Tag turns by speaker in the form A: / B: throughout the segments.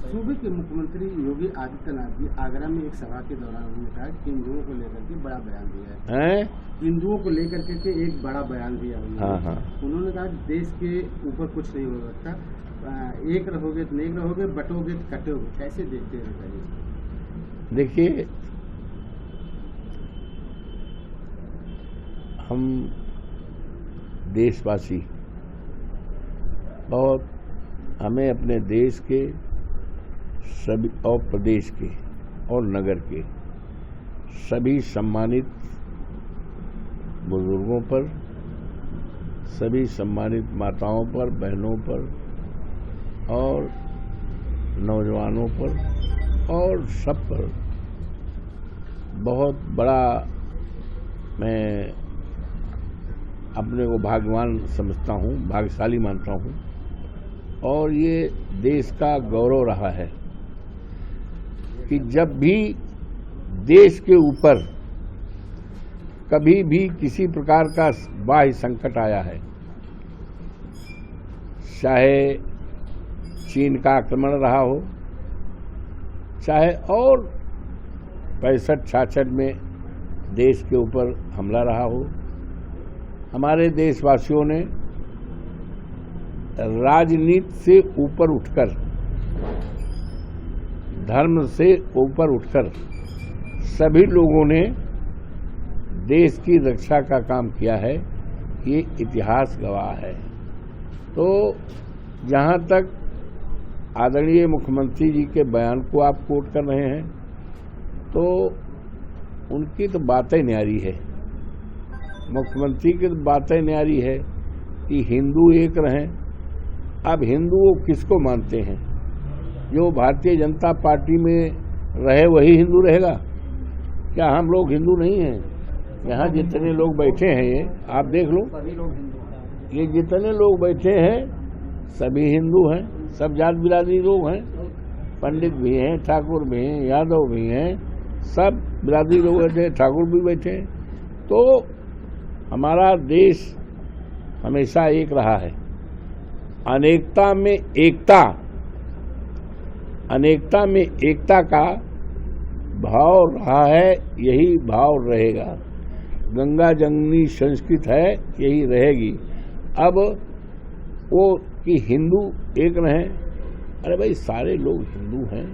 A: सूबे के मुख्यमंत्री योगी आदित्यनाथ जी आगरा में एक सभा के दौरान उन्होंने कहा कि हिंदुओं को लेकर के बड़ा बयान दिया है। हिंदुओं को लेकर के एक बड़ा बयान दिया उन्होंने। उन्होंने कहा कि देश के ऊपर कुछ नहीं हो सकता, एक रहोगे तो नेक रहोगे, बटोगे तो कटोगे। कैसे देखते हैं बताइए।
B: देखिए, हम देशवासी बहुत, हमें अपने देश के सभी और प्रदेश के और नगर के सभी सम्मानित बुजुर्गों पर, सभी सम्मानित माताओं पर, बहनों पर और नौजवानों पर और सब पर बहुत बड़ा मैं अपने को भाग्यवान समझता हूँ, भाग्यशाली मानता हूँ। और ये देश का गौरव रहा है कि जब भी देश के ऊपर कभी भी किसी प्रकार का बाह्य संकट आया है, चाहे चीन का आक्रमण रहा हो, चाहे और 65-66 में देश के ऊपर हमला रहा हो, हमारे देशवासियों ने राजनीति से ऊपर उठकर, धर्म से ऊपर उठकर सभी लोगों ने देश की रक्षा का काम किया है। ये इतिहास गवाह है। तो जहाँ तक आदरणीय मुख्यमंत्री जी के बयान को आप कोट कर रहे हैं, तो उनकी तो बातें न्यारी है। मुख्यमंत्री की तो बातें न्यारी है कि हिंदू एक रहें। अब हिंदू वो किसको मानते हैं? जो भारतीय जनता पार्टी में रहे वही हिंदू रहेगा? क्या हम लोग हिंदू नहीं हैं? यहाँ जितने लोग बैठे हैं, ये आप देख लो, ये जितने लोग बैठे हैं सभी हिंदू हैं, सब जात बिरादरी लोग हैं, पंडित भी हैं, ठाकुर भी हैं, यादव भी हैं, सब बिरादरी लोग बैठे, ठाकुर भी बैठे हैं। तो हमारा देश हमेशा एक रहा है। अनेकता में एकता, अनेकता में एकता का भाव रहा है, यही भाव रहेगा। गंगा जमुनी संस्कृत है, यही रहेगी। अब वो कि हिंदू एक रहें, अरे भाई सारे लोग हिंदू हैं,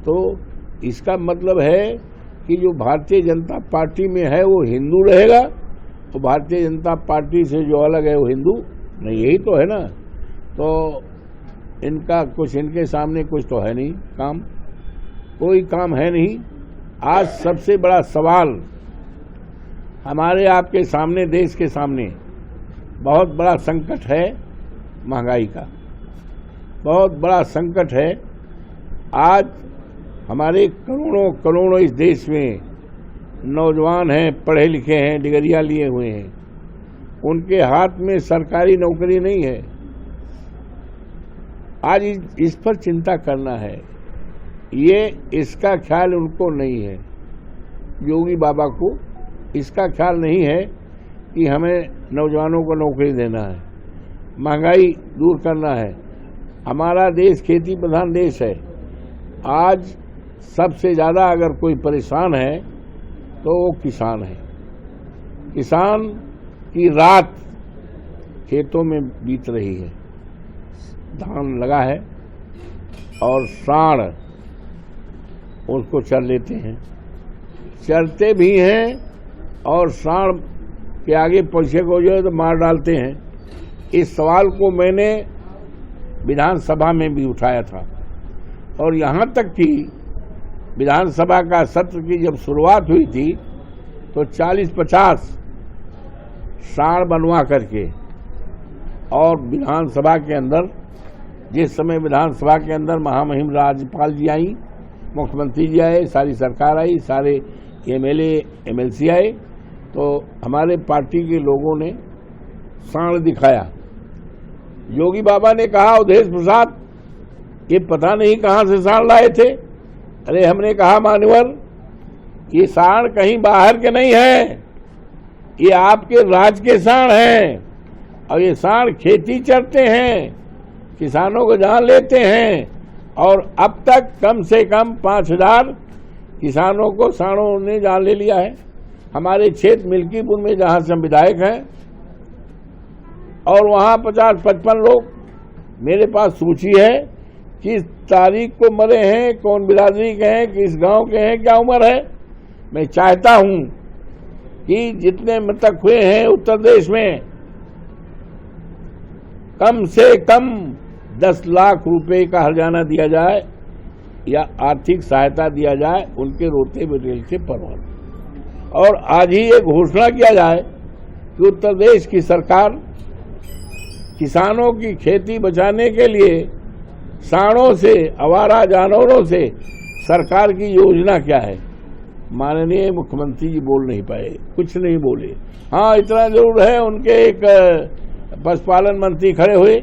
B: तो इसका मतलब है कि जो भारतीय जनता पार्टी में है वो हिंदू रहेगा, तो भारतीय जनता पार्टी से जो अलग है वो हिंदू नहीं, यही तो है ना। तो इनका कुछ, इनके सामने कुछ तो है नहीं काम, कोई काम है नहीं। आज सबसे बड़ा सवाल हमारे आपके सामने, देश के सामने बहुत बड़ा संकट है महंगाई का, बहुत बड़ा संकट है। आज हमारे करोड़ों करोड़ों इस देश में नौजवान हैं, पढ़े लिखे हैं, डिग्रियां लिए हुए हैं, उनके हाथ में सरकारी नौकरी नहीं है। आज इस पर चिंता करना है, ये इसका ख्याल उनको नहीं है। योगी बाबा को इसका ख्याल नहीं है कि हमें नौजवानों को नौकरी देना है, महंगाई दूर करना है। हमारा देश खेती प्रधान देश है। आज सबसे ज़्यादा अगर कोई परेशान है तो वो किसान है। किसान की रात खेतों में बीत रही है, धान लगा है और सांड उसको चर लेते हैं, चरते भी हैं और सांड के आगे पीछे को जो है तो मार डालते हैं। इस सवाल को मैंने विधानसभा में भी उठाया था और यहाँ तक कि विधानसभा का सत्र की जब शुरुआत हुई थी तो 40-50 सांड बनवा करके, और विधानसभा के अंदर, जिस समय विधानसभा के अंदर महामहिम राज्यपाल जी आई, मुख्यमंत्री जी आए, सारी सरकार आई, सारे एमएलए एमएलसी आए, तो हमारे पार्टी के लोगों ने सांड दिखाया। योगी बाबा ने कहा, अवधेश प्रसाद ये पता नहीं कहाँ से सांड लाए थे। अरे हमने कहा, मान्यवर ये सांड कहीं बाहर के नहीं है, ये आपके राज्य के सांड हैं और ये सांड खेती चरते हैं। किसानों को जान लेते हैं, और अब तक कम से कम 5000 किसानों को सांडों ने जान ले लिया है। हमारे क्षेत्र मिल्कीपुर में जहां से हम विधायक हैं, और वहां 50-55 लोग, मेरे पास सूची है किस तारीख को मरे हैं, कौन बिरादरी के हैं, किस गांव के हैं, क्या उम्र है। मैं चाहता हूं कि जितने मृतक हुए हैं उत्तर प्रदेश में, कम से कम 10 लाख रुपए का हर्जाना दिया जाए या आर्थिक सहायता दिया जाए उनके रोते मटेरियल के परवान। और आज ही एक घोषणा किया जाए कि उत्तर प्रदेश की सरकार किसानों की खेती बचाने के लिए सांडों से, आवारा जानवरों से सरकार की योजना क्या है। माननीय मुख्यमंत्री जी बोल नहीं पाए, कुछ नहीं बोले। हाँ, इतना जरूर है, उनके एक पशुपालन मंत्री खड़े हुए,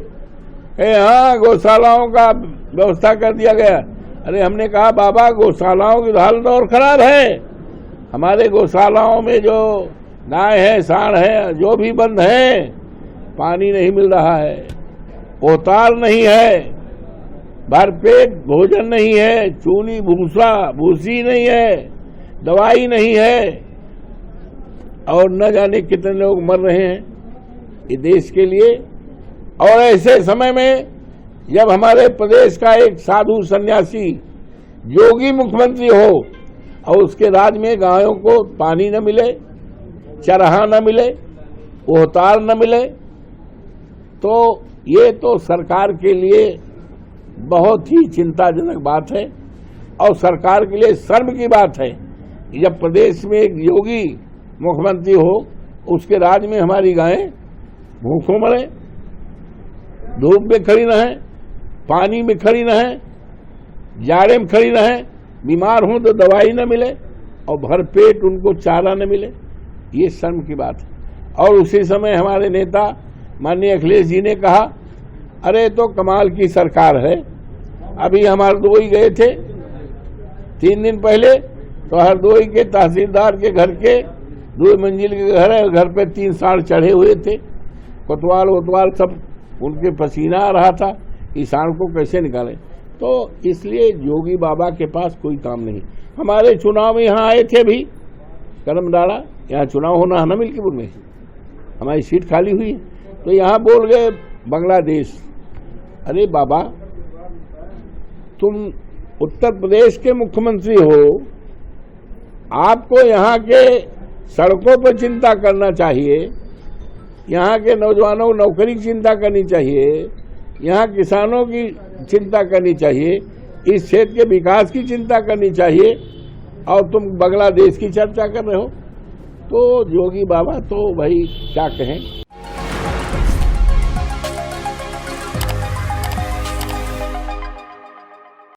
B: हाँ गौशालाओं का व्यवस्था कर दिया गया। अरे हमने कहा बाबा, गौशालाओं की हालत और खराब है। हमारे गौशालाओं में जो गाय है, सांड है, जो भी बंद है, पानी नहीं मिल रहा है, पोताल नहीं है, भरपेट भोजन नहीं है, चूनी भूसी नहीं है, दवाई नहीं है, और न जाने कितने लोग मर रहे हैं ये देश के लिए। और ऐसे समय में जब हमारे प्रदेश का एक साधु सन्यासी योगी मुख्यमंत्री हो और उसके राज्य में गायों को पानी न मिले, चरहा न मिले, ओहतार न मिले, तो ये तो सरकार के लिए बहुत ही चिंताजनक बात है। और सरकार के लिए शर्म की बात है जब प्रदेश में एक योगी मुख्यमंत्री हो, उसके राज्य में हमारी गायें भूखों मरे, धूप में खड़ी न है, पानी में खड़ी न है, जाड़े में खड़ी न है, बीमार हों तो दवाई न मिले, और भरपेट उनको चारा न मिले। ये शर्म की बात है। और उसी समय हमारे नेता माननीय अखिलेश जी ने कहा, अरे तो कमाल की सरकार है। अभी हम हरदोई गए थे 3 दिन पहले, तो हरदोई के तहसीलदार के घर के 2 मंजिल के घर है, घर पे 3 सांड चढ़े हुए थे, कोतवाल वोतवाल सब, उनके पसीना आ रहा था, इस सांड को कैसे निकालें। तो इसलिए योगी बाबा के पास कोई काम नहीं। हमारे चुनाव में यहाँ आए थे, भी कदम डाला, यहाँ चुनाव होना है ना मिल्कीपुर में, हमारी सीट खाली हुई है, तो यहाँ बोल गए बांग्लादेश। अरे बाबा, तुम उत्तर प्रदेश के मुख्यमंत्री हो, आपको यहाँ के सड़कों पर चिंता करना चाहिए, यहाँ के नौजवानों को नौकरी की चिंता करनी चाहिए, यहाँ किसानों की चिंता करनी चाहिए, इस क्षेत्र के विकास की चिंता करनी चाहिए, और तुम बांग्लादेश की चर्चा कर रहे हो। तो योगी बाबा तो भाई क्या कहें।